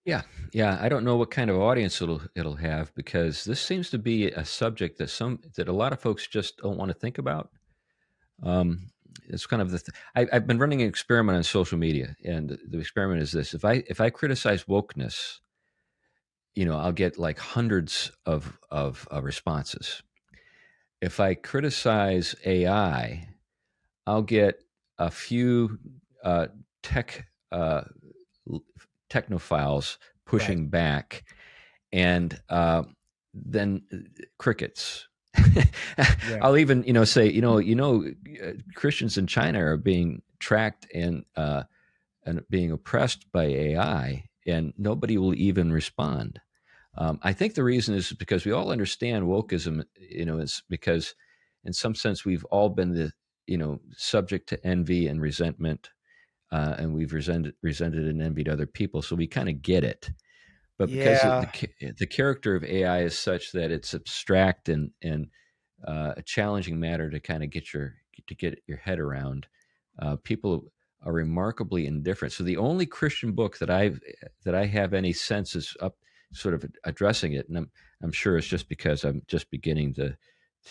Yeah, yeah. I don't know what kind of audience it'll have because this seems to be a subject that a lot of folks just don't want to think about. Um, it's kind of I've been running an experiment on social media, and the experiment is this: if I criticize wokeness, I'll get like hundreds of responses. If I criticize AI, I'll get a few uh, tech technophiles Right. pushing back, and then crickets. Yeah. I'll even say Christians in China are being tracked and being oppressed by AI, and nobody will even respond. I think the reason is because we all understand wokeism. Is because in some sense we've all been subject to envy and resentment, and we've resented and envied other people, so we kind of get it. But because Yeah. the character of AI is such that it's abstract and a challenging matter to kind of get your head around, people are remarkably indifferent. So the only Christian book that I have any sense is up sort of addressing it, and I'm sure it's just because I'm just beginning to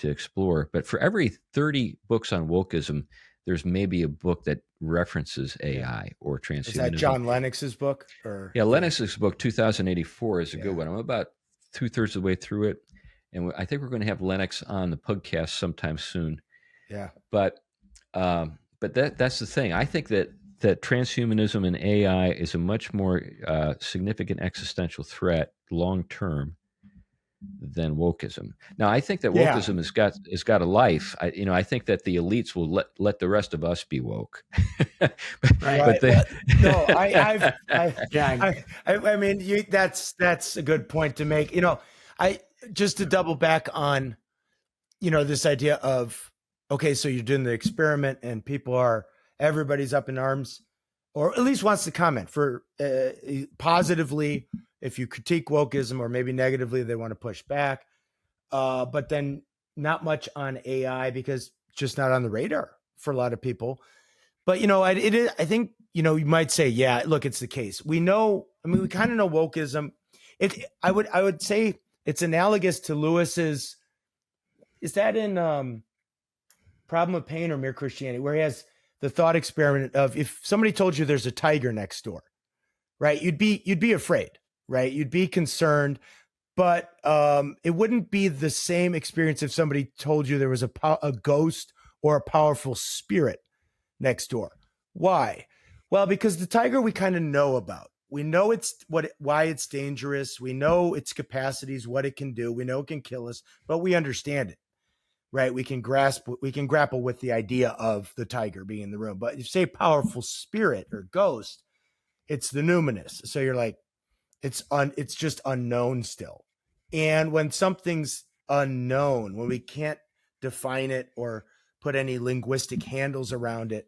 explore. But for every 30 books on wokeism, there's maybe a book that references Yeah. AI or Is that transhumanism. John Lennox's book or Yeah, yeah. Lennox's book 2084 is a good Yeah. one. I'm about 2/3 of the way through it, and I think we're going to have Lennox on the podcast sometime soon. Yeah. But that's the thing. I think that transhumanism and AI is a much more significant existential threat long term than wokeism. Now, I think that Yeah. wokeism has got a life. I think that the elites will let the rest of us be woke, but, Right. but Right. they. Well, no, Yeah. I mean, that's a good point to make. I just to double back on, this idea of, okay, so you're doing the experiment and everybody's up in arms, or at least wants to comment for positively. If you critique wokeism, or maybe negatively, they want to push back. But then not much on AI because it's just not on the radar for a lot of people. But it is. I think you might say, yeah, look, it's the case. We know. I mean, we kind of know wokeism. I would say it's analogous to Lewis's. Is that in Problem of Pain or Mere Christianity, where he has the thought experiment of, if somebody told you there's a tiger next door, right? You'd be afraid, right? You'd be concerned, but it wouldn't be the same experience if somebody told you there was a ghost or a powerful spirit next door. Why? Well, because the tiger we kind of know about. We know why it's dangerous. We know its capacities, what it can do. We know it can kill us, but we understand it, right? We can grapple with the idea of the tiger being in the room. But if you say powerful spirit or ghost, it's the numinous. So you're like, it's just unknown still. And when something's unknown, when we can't define it or put any linguistic handles around it,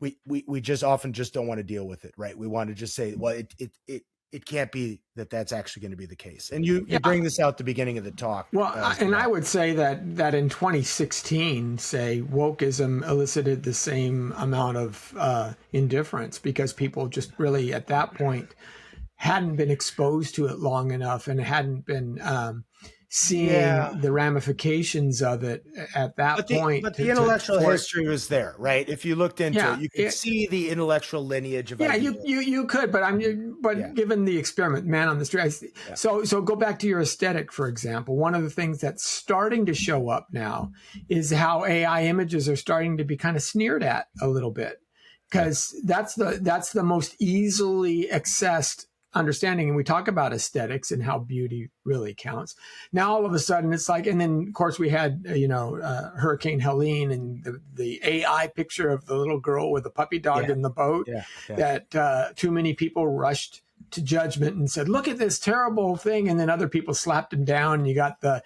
we just often just don't want to deal with it, right? We want to just say, well, it can't be that's actually going to be the case. And you Yeah. bring this out at the beginning of the talk. Well, I would say that in 2016, say, wokeism elicited the same amount of indifference because people just really at that point hadn't been exposed to it long enough and hadn't been seeing Yeah. the ramifications of it at that point. But the intellectual history was there, right? If you looked into Yeah, it, you could see the intellectual lineage of yeah, ideas. you could, but Yeah. given the experiment, man on the street. Yeah. So go back to your aesthetic, for example. One of the things that's starting to show up now is how AI images are starting to be kind of sneered at a little bit, because that's the most easily accessed understanding. And we talk about aesthetics and how beauty really counts. Now all of a sudden it's like, and then of course we had Hurricane Helene and the AI picture of the little girl with the puppy dog Yeah. in the boat. Yeah. That too many people rushed to judgment and said, look at this terrible thing, and then other people slapped him down, and you got the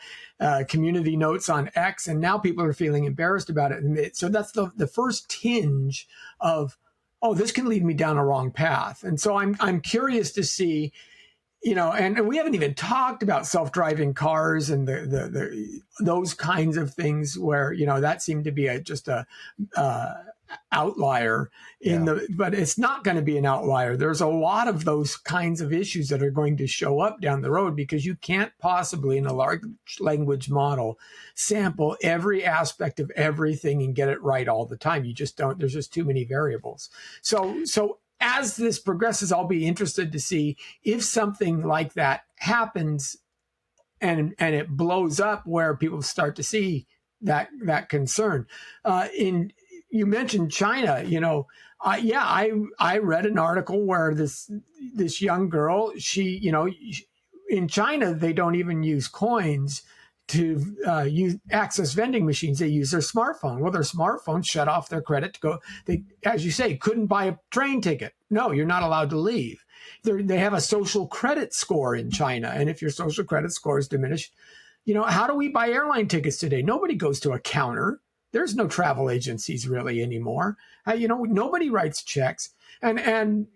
community notes on X, and now people are feeling embarrassed about it. And so that's the first tinge of, oh, this can lead me down a wrong path. And so I'm curious to see, and we haven't even talked about self-driving cars and the those kinds of things where, that seemed to be just a outlier but it's not going to be an outlier. There's a lot of those kinds of issues that are going to show up down the road, because you can't possibly in a large language model sample every aspect of everything and get it right all the time. You just don't. There's just too many variables. So as this progresses, I'll be interested to see if something like that happens and it blows up where people start to see that concern. You mentioned China. I read an article where this young girl, in China they don't even use coins to access vending machines. They use their smartphone. Well, their smartphone shut off their credit to go. They, as you say, couldn't buy a train ticket. No, you're not allowed to leave. They have a social credit score in China, and if your social credit score is diminished, how do we buy airline tickets today? Nobody goes to a counter. There's no travel agencies really anymore. Nobody writes checks, and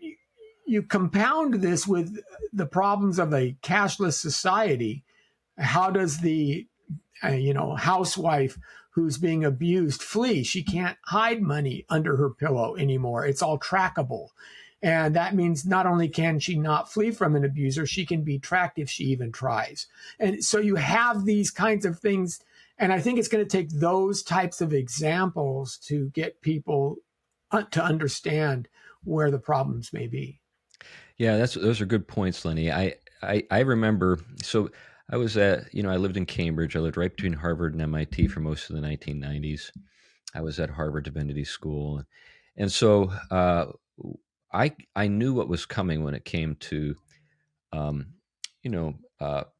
you compound this with the problems of a cashless society. How does the housewife who's being abused flee? She can't hide money under her pillow anymore. It's all trackable. And that means not only can she not flee from an abuser, she can be tracked if she even tries. And so you have these kinds of things. And I think it's going to take those types of examples to get people to understand where the problems may be. Yeah, those are good points, Lenny. I remember, so I was I lived in Cambridge. I lived right between Harvard and MIT for most of the 1990s. I was at Harvard Divinity School. And so I knew what was coming when it came to,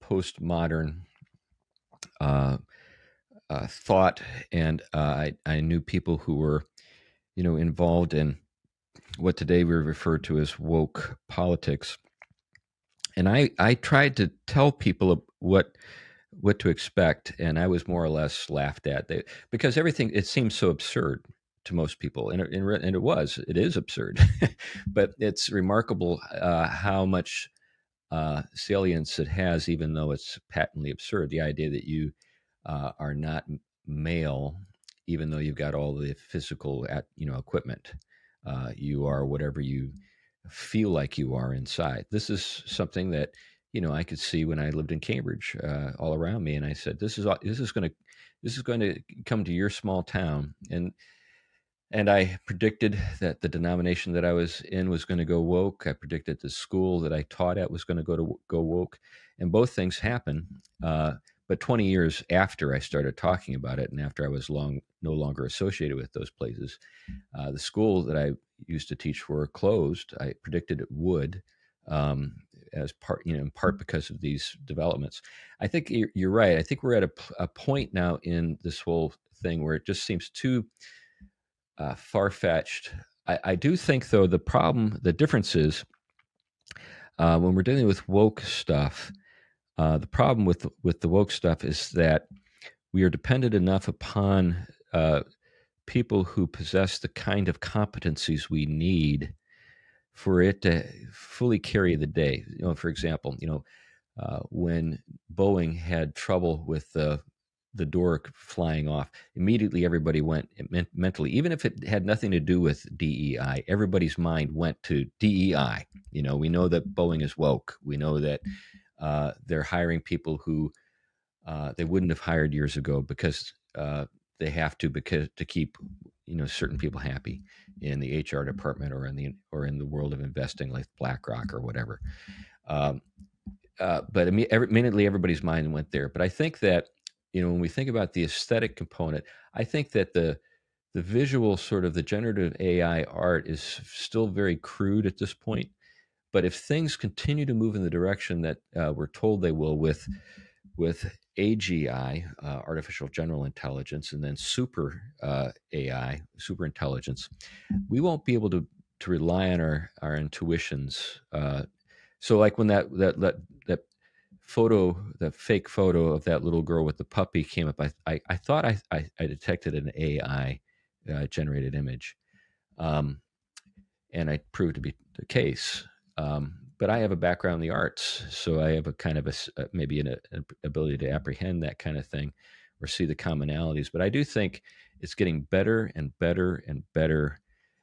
postmodern thought. And I knew people who were, involved in what today we refer to as woke politics. And I tried to tell people what to expect, and I was more or less laughed at because everything, it seems so absurd to most people, and it is absurd, but it's remarkable how much salience it has, even though it's patently absurd. The idea that you are not male, even though you've got all the physical equipment, you are whatever you feel like you are inside. This is something that I could see when I lived in Cambridge, all around me, and I said, "This is going to come to your small town." And I predicted that the denomination that I was in was going to go woke. I predicted the school that I taught at was going to go woke, and both things happen. But 20 years after I started talking about it, and after I was no longer associated with those places, the school that I used to teach for closed. I predicted it would, as part, in part because of these developments. I think you're right. I think we're at a point now in this whole thing where it just seems too far-fetched. I do think, though, the difference is when we're dealing with woke stuff. The problem with the woke stuff is that we are dependent enough upon people who possess the kind of competencies we need for it to fully carry the day. For example, when Boeing had trouble with the door flying off, immediately everybody went mentally, even if it had nothing to do with DEI, everybody's mind went to DEI. We know that Boeing is woke. We know that they're hiring people who they wouldn't have hired years ago because they have to keep certain people happy in the HR department or in the world of investing, like BlackRock or whatever. But immediately everybody's mind went there. But I think that when we think about the aesthetic component, I think that the visual sort of the generative AI art is still very crude at this point. But if things continue to move in the direction that we're told they will with AGI, artificial general intelligence, and then super AI, super intelligence, we won't be able to rely on our intuitions. So, like when that photo, that fake photo of that little girl with the puppy came up, I thought I detected an AI generated image, and I proved to be the case. But I have a background in the arts, so I have a kind of maybe an ability to apprehend that kind of thing or see the commonalities. But I do think It's getting better and better and better,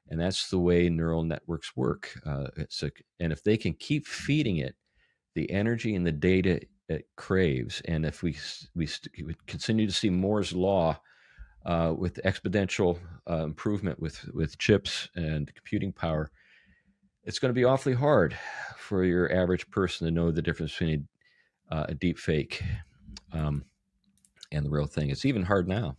and that's the way neural networks work. And if they can keep feeding it the energy and the data it craves, and if we continue to see Moore's law with exponential improvement with chips and computing power, it's going to be awfully hard for your average person to know the difference between a deep fake and the real thing. It's even hard now.